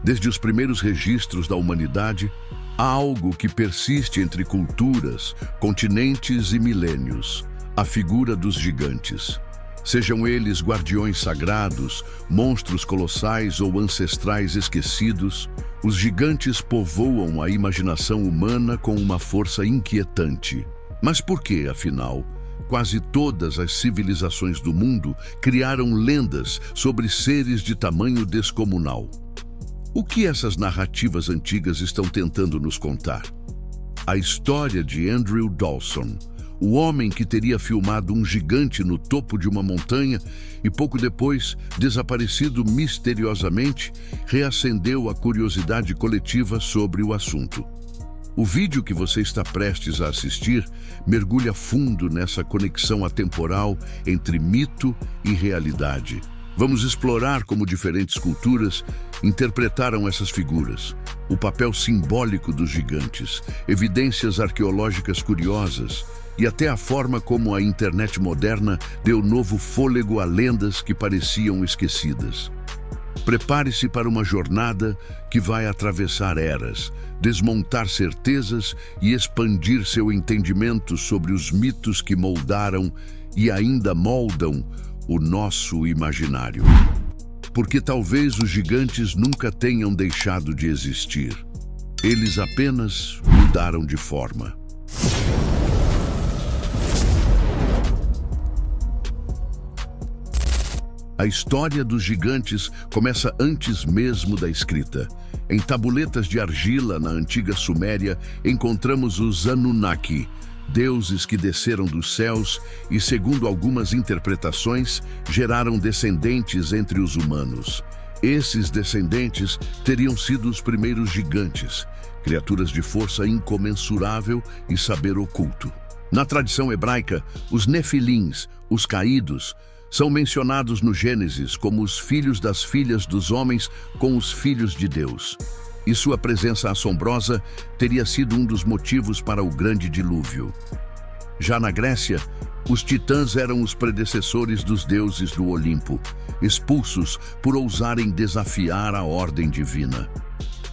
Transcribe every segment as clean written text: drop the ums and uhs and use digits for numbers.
Desde os primeiros registros da humanidade, há algo que persiste entre culturas, continentes e milênios: a figura dos gigantes. Sejam eles guardiões sagrados, monstros colossais ou ancestrais esquecidos, os gigantes povoam a imaginação humana com uma força inquietante. Mas por que, afinal, quase todas as civilizações do mundo criaram lendas sobre seres de tamanho descomunal? O que essas narrativas antigas estão tentando nos contar? A história de Andrew Dawson, o homem que teria filmado um gigante no topo de uma montanha e pouco depois, desaparecido misteriosamente, reacendeu a curiosidade coletiva sobre o assunto. O vídeo que você está prestes a assistir mergulha fundo nessa conexão atemporal entre mito e realidade. Vamos explorar como diferentes culturas interpretaram essas figuras, o papel simbólico dos gigantes, evidências arqueológicas curiosas e até a forma como a internet moderna deu novo fôlego a lendas que pareciam esquecidas. Prepare-se para uma jornada que vai atravessar eras, desmontar certezas e expandir seu entendimento sobre os mitos que moldaram e ainda moldam o nosso imaginário. Porque talvez os gigantes nunca tenham deixado de existir. Eles apenas mudaram de forma. A história dos gigantes começa antes mesmo da escrita. Em tabuletas de argila na antiga Suméria, encontramos os Anunnaki, deuses que desceram dos céus e, segundo algumas interpretações, geraram descendentes entre os humanos. Esses descendentes teriam sido os primeiros gigantes, criaturas de força incomensurável e saber oculto. Na tradição hebraica, os Nefilins, os caídos, são mencionados no Gênesis como os filhos das filhas dos homens com os filhos de Deus. E sua presença assombrosa teria sido um dos motivos para o grande dilúvio. Já na Grécia, os titãs eram os predecessores dos deuses do Olimpo, expulsos por ousarem desafiar a ordem divina.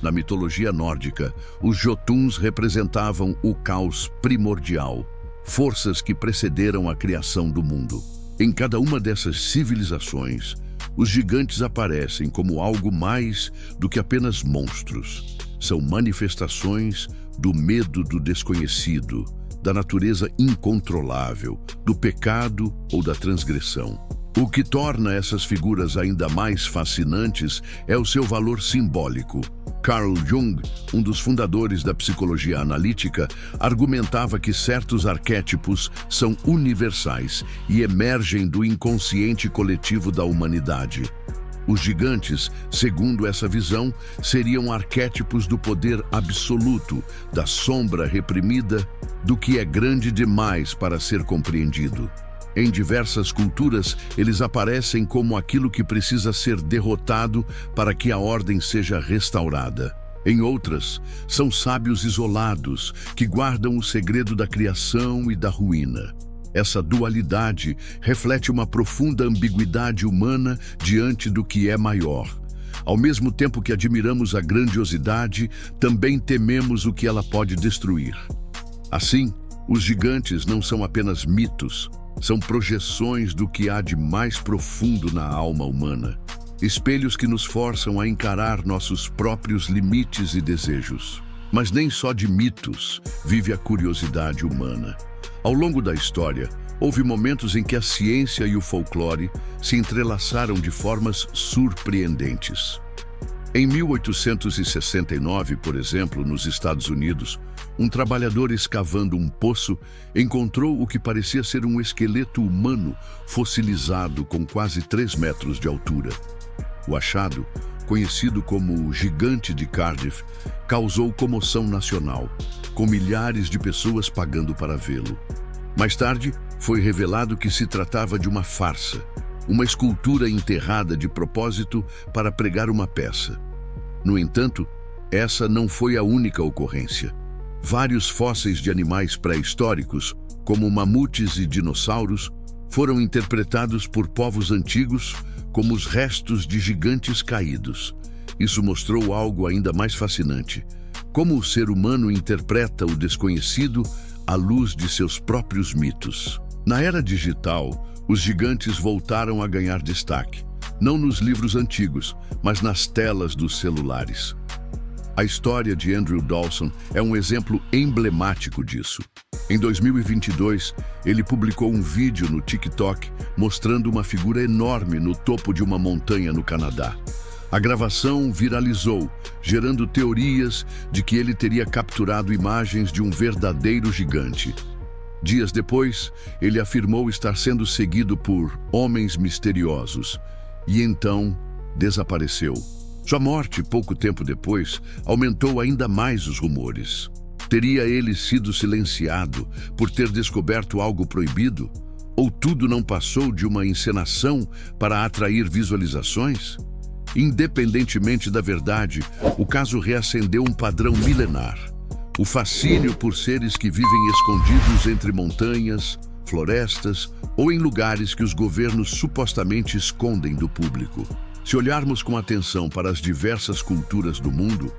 Na mitologia nórdica, os Jotuns representavam o caos primordial, forças que precederam a criação do mundo. Em cada uma dessas civilizações, os gigantes aparecem como algo mais do que apenas monstros. São manifestações do medo do desconhecido, da natureza incontrolável, do pecado ou da transgressão. O que torna essas figuras ainda mais fascinantes é o seu valor simbólico. Carl Jung, um dos fundadores da psicologia analítica, argumentava que certos arquétipos são universais e emergem do inconsciente coletivo da humanidade. Os gigantes, segundo essa visão, seriam arquétipos do poder absoluto, da sombra reprimida, do que é grande demais para ser compreendido. Em diversas culturas, eles aparecem como aquilo que precisa ser derrotado para que a ordem seja restaurada. Em outras, são sábios isolados que guardam o segredo da criação e da ruína. Essa dualidade reflete uma profunda ambiguidade humana diante do que é maior. Ao mesmo tempo que admiramos a grandiosidade, também tememos o que ela pode destruir. Assim, os gigantes não são apenas mitos, são projeções do que há de mais profundo na alma humana. Espelhos que nos forçam a encarar nossos próprios limites e desejos. Mas nem só de mitos vive a curiosidade humana. Ao longo da história, houve momentos em que a ciência e o folclore se entrelaçaram de formas surpreendentes. Em 1869, por exemplo, nos Estados Unidos, um trabalhador escavando um poço encontrou o que parecia ser um esqueleto humano fossilizado com quase 3 metros de altura. O achado, conhecido como o Gigante de Cardiff, causou comoção nacional, com milhares de pessoas pagando para vê-lo. Mais tarde, foi revelado que se tratava de uma farsa, uma escultura enterrada de propósito para pregar uma peça. No entanto, essa não foi a única ocorrência. Vários fósseis de animais pré-históricos, como mamutes e dinossauros, foram interpretados por povos antigos como os restos de gigantes caídos. Isso mostrou algo ainda mais fascinante: como o ser humano interpreta o desconhecido à luz de seus próprios mitos. Na era digital, os gigantes voltaram a ganhar destaque, não nos livros antigos, mas nas telas dos celulares. A história de Andrew Dawson é um exemplo emblemático disso. Em 2022, ele publicou um vídeo no TikTok mostrando uma figura enorme no topo de uma montanha no Canadá. A gravação viralizou, gerando teorias de que ele teria capturado imagens de um verdadeiro gigante. Dias depois, ele afirmou estar sendo seguido por homens misteriosos e então desapareceu. Sua morte, pouco tempo depois, aumentou ainda mais os rumores. Teria ele sido silenciado por ter descoberto algo proibido? Ou tudo não passou de uma encenação para atrair visualizações? Independentemente da verdade, o caso reacendeu um padrão milenar: o fascínio por seres que vivem escondidos entre montanhas, florestas ou em lugares que os governos supostamente escondem do público. Se olharmos com atenção para as diversas culturas do mundo,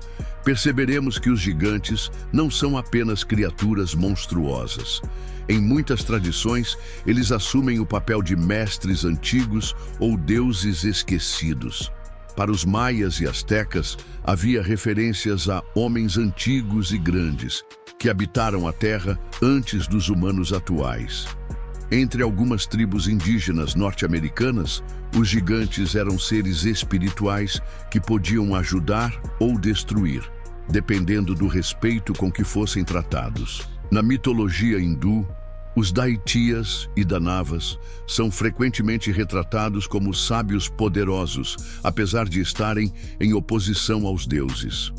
perceberemos que os gigantes não são apenas criaturas monstruosas. Em muitas tradições, eles assumem o papel de mestres antigos ou deuses esquecidos. Para os maias e astecas, havia referências a homens antigos e grandes, que habitaram a Terra antes dos humanos atuais. Entre algumas tribos indígenas norte-americanas, os gigantes eram seres espirituais que podiam ajudar ou destruir, dependendo do respeito com que fossem tratados. Na mitologia hindu, os Daitias e Danavas são frequentemente retratados como sábios poderosos, apesar de estarem em oposição aos deuses.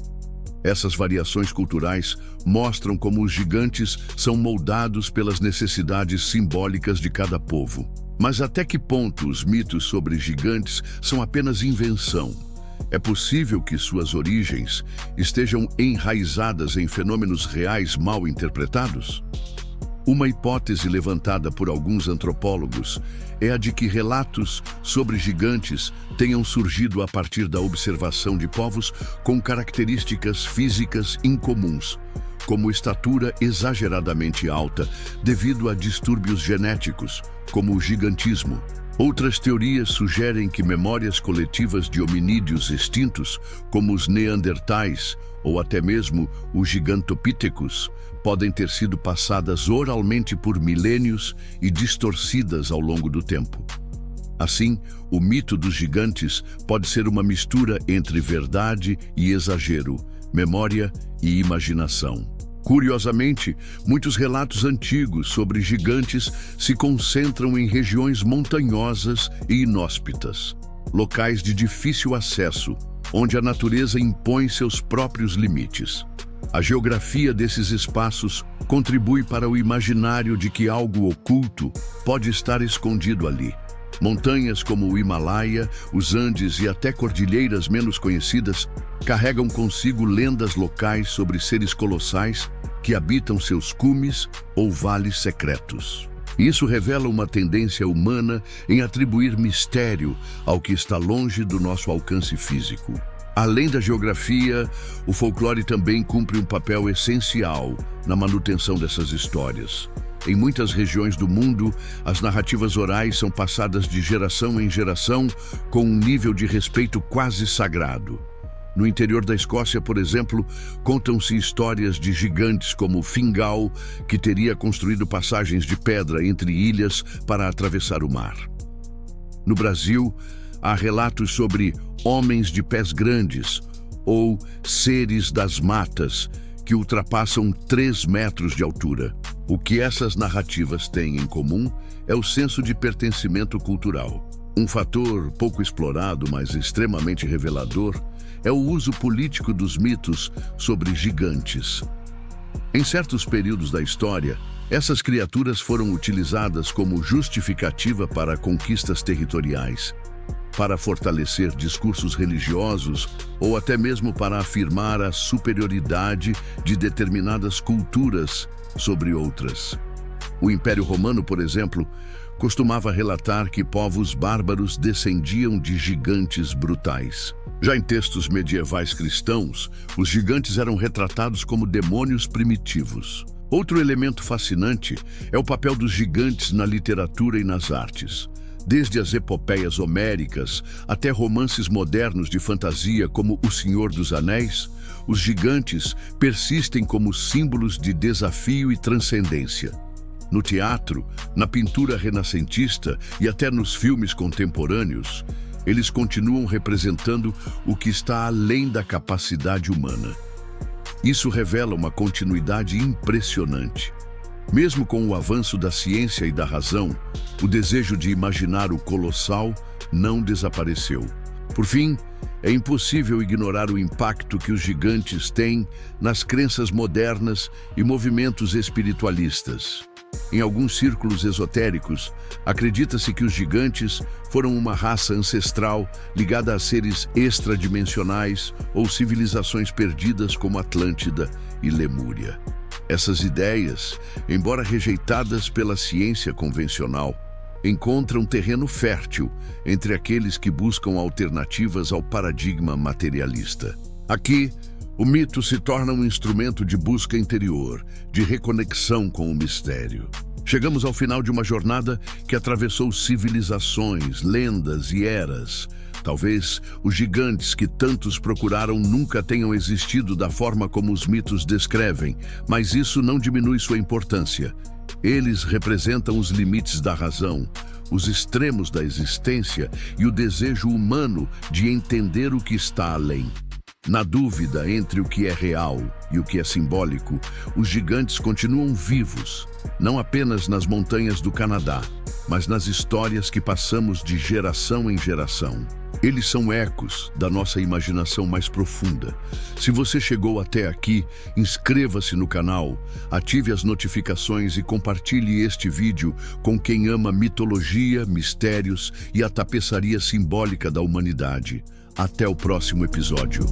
Essas variações culturais mostram como os gigantes são moldados pelas necessidades simbólicas de cada povo. Mas até que ponto os mitos sobre gigantes são apenas invenção? É possível que suas origens estejam enraizadas em fenômenos reais mal interpretados? Uma hipótese levantada por alguns antropólogos é a de que relatos sobre gigantes tenham surgido a partir da observação de povos com características físicas incomuns, como estatura exageradamente alta devido a distúrbios genéticos, como o gigantismo. Outras teorias sugerem que memórias coletivas de hominídeos extintos, como os neandertais ou até mesmo os gigantopithecus, podem ter sido passadas oralmente por milênios e distorcidas ao longo do tempo. Assim, o mito dos gigantes pode ser uma mistura entre verdade e exagero, memória e imaginação. Curiosamente, muitos relatos antigos sobre gigantes se concentram em regiões montanhosas e inóspitas, locais de difícil acesso, onde a natureza impõe seus próprios limites. A geografia desses espaços contribui para o imaginário de que algo oculto pode estar escondido ali. Montanhas como o Himalaia, os Andes e até cordilheiras menos conhecidas carregam consigo lendas locais sobre seres colossais que habitam seus cumes ou vales secretos. Isso revela uma tendência humana em atribuir mistério ao que está longe do nosso alcance físico. Além da geografia, o folclore também cumpre um papel essencial na manutenção dessas histórias. Em muitas regiões do mundo, as narrativas orais são passadas de geração em geração com um nível de respeito quase sagrado. No interior da Escócia, por exemplo, contam-se histórias de gigantes como Fingal, que teria construído passagens de pedra entre ilhas para atravessar o mar. No Brasil, há relatos sobre homens de pés grandes ou seres das matas que ultrapassam 3 metros de altura. O que essas narrativas têm em comum é o senso de pertencimento cultural. Um fator pouco explorado, mas extremamente revelador, é o uso político dos mitos sobre gigantes. Em certos períodos da história, essas criaturas foram utilizadas como justificativa para conquistas territoriais, para fortalecer discursos religiosos ou até mesmo para afirmar a superioridade de determinadas culturas sobre outras. O Império Romano, por exemplo, costumava relatar que povos bárbaros descendiam de gigantes brutais. Já em textos medievais cristãos, os gigantes eram retratados como demônios primitivos. Outro elemento fascinante é o papel dos gigantes na literatura e nas artes. Desde as epopeias homéricas até romances modernos de fantasia como O Senhor dos Anéis, os gigantes persistem como símbolos de desafio e transcendência. No teatro, na pintura renascentista e até nos filmes contemporâneos, eles continuam representando o que está além da capacidade humana. Isso revela uma continuidade impressionante. Mesmo com o avanço da ciência e da razão, o desejo de imaginar o colossal não desapareceu. Por fim, é impossível ignorar o impacto que os gigantes têm nas crenças modernas e movimentos espiritualistas. Em alguns círculos esotéricos, acredita-se que os gigantes foram uma raça ancestral ligada a seres extradimensionais ou civilizações perdidas como Atlântida e Lemúria. Essas ideias, embora rejeitadas pela ciência convencional, encontram terreno fértil entre aqueles que buscam alternativas ao paradigma materialista. Aqui, o mito se torna um instrumento de busca interior, de reconexão com o mistério. Chegamos ao final de uma jornada que atravessou civilizações, lendas e eras. Talvez os gigantes que tantos procuraram nunca tenham existido da forma como os mitos descrevem, mas isso não diminui sua importância. Eles representam os limites da razão, os extremos da existência e o desejo humano de entender o que está além. Na dúvida entre o que é real e o que é simbólico, os gigantes continuam vivos, não apenas nas montanhas do Canadá, mas nas histórias que passamos de geração em geração. Eles são ecos da nossa imaginação mais profunda. Se você chegou até aqui, inscreva-se no canal, ative as notificações e compartilhe este vídeo com quem ama mitologia, mistérios e a tapeçaria simbólica da humanidade. Até o próximo episódio.